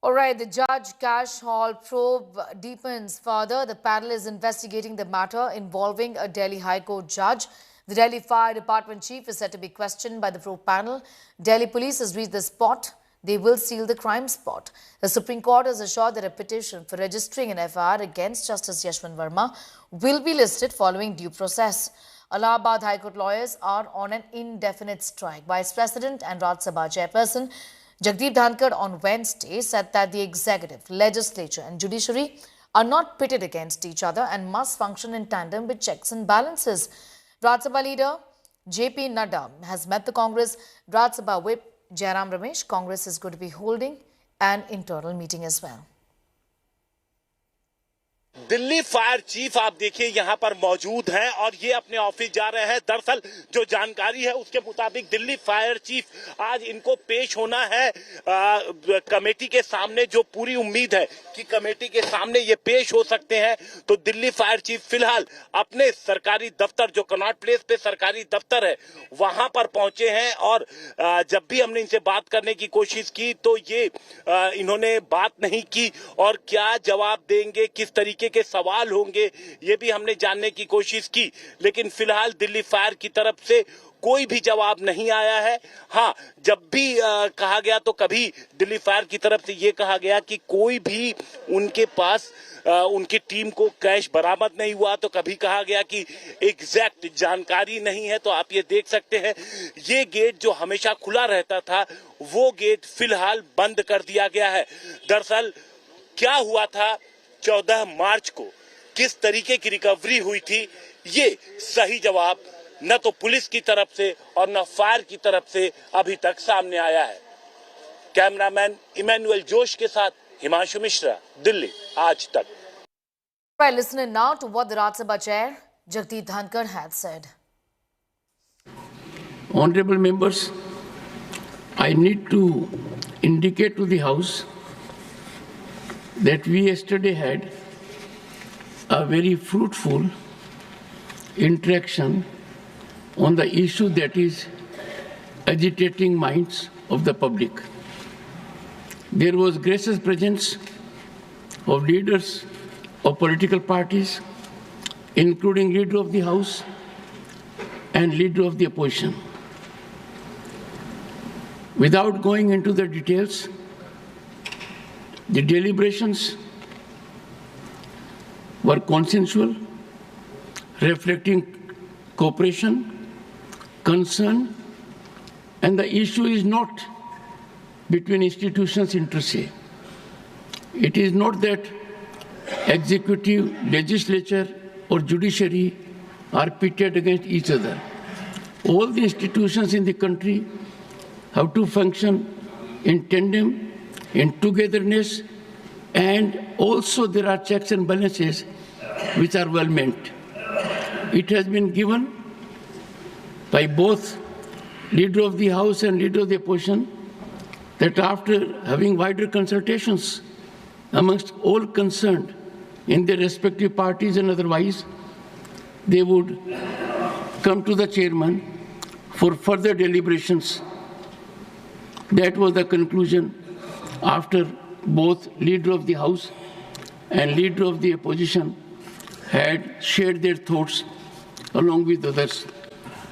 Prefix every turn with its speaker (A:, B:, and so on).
A: All right, the Judge Cash Hall probe deepens further. The panel is investigating the matter involving a Delhi High Court judge. The Delhi Fire Department chief is said to be questioned by the probe panel. Delhi police has reached the spot. They will seal the crime spot. The Supreme Court has assured that a petition for registering an FIR against Justice Yashwant Verma will be listed following due process. Allahabad High Court lawyers are on an indefinite strike. Vice President and Rajya Sabha chairperson Jagdeep Dhankar on Wednesday said that the executive, legislature and judiciary are not pitted against each other and must function in tandem with checks and balances. Rajya Sabha leader JP Nadda has met the Congress Rajya Sabha whip Jairam Ramesh. Congress is going to be holding an internal meeting as well.
B: Delhi fire chief आप देखिए यहाँ पर मौजूद हैं और ये अपने office जा रहे हैं। दरअसल जो जानकारी है उसके मुताबिक दिल्ली फायर चीफ आज इनको पेश होना है कमेटी के सामने। जो पूरी उम्मीद है कि कमेटी के सामने ये पेश हो सकते हैं। तो दिल्ली फायर चीफ फिलहाल अपने सरकारी दफ्तर जो कनॉट प्लेस पे सरकारी दफ्तर है वहां पर पहुंचे हैं और जब भी हमने इनसे बात करने की कोशिश की तो ये इन्होंने बात नहीं की और क्या जवाब देंगे, किस तरीके के सवाल होंगे, ये भी हमने जानने की कोशिश की। लेकिन फिलहाल दिल्ली फायर की तरफ से कोई भी जवाब नहीं आया है। हाँ, जब भी कहा गया तो कभी दिल्ली फायर की तरफ से ये कहा गया कि कोई भी उनके पास उनकी टीम को कैश बरामद नहीं हुआ, तो कभी कहा गया कि एग्जैक्ट जानकारी नहीं है। तो आप ये देख सकते हैं ये गेट जो हमेशा खुला रहता था वो गेट फिलहाल बंद कर दिया गया है। दरअसल क्या हुआ था 14 मार्च को, किस तरीके की रिकवरी हुई थी, ये सही जवाब न तो पुलिस की तरफ से और न फायर की तरफ से अभी तक सामने आया है। कैमरामैन इमैनुअल जोश के साथ हिमांशु मिश्रा, दिल्ली आज तक।
A: Right, listening now to what the Rajya Sabha chair Jagdeep Dhankar had said.
C: Honorable members, I need to indicate to the House that we yesterday had a very fruitful interaction on the issue that is agitating minds of the public. There was gracious presence of leaders of political parties, including leader of the House and leader of the opposition. Without going into the details, the deliberations were consensual, reflecting cooperation, concern, and the issue is not between institutions inter se. It is not that executive, legislature, or judiciary are pitted against each other. All the institutions in the country have to function in tandem, in togetherness, and also there are checks and balances which are well meant. It has been given by both leader of the House and leader of the opposition that after having wider consultations amongst all concerned in their respective parties and otherwise, they would come to the chairman for further deliberations. That was the conclusion after both leader of the House and leader of the opposition had shared their thoughts along with others.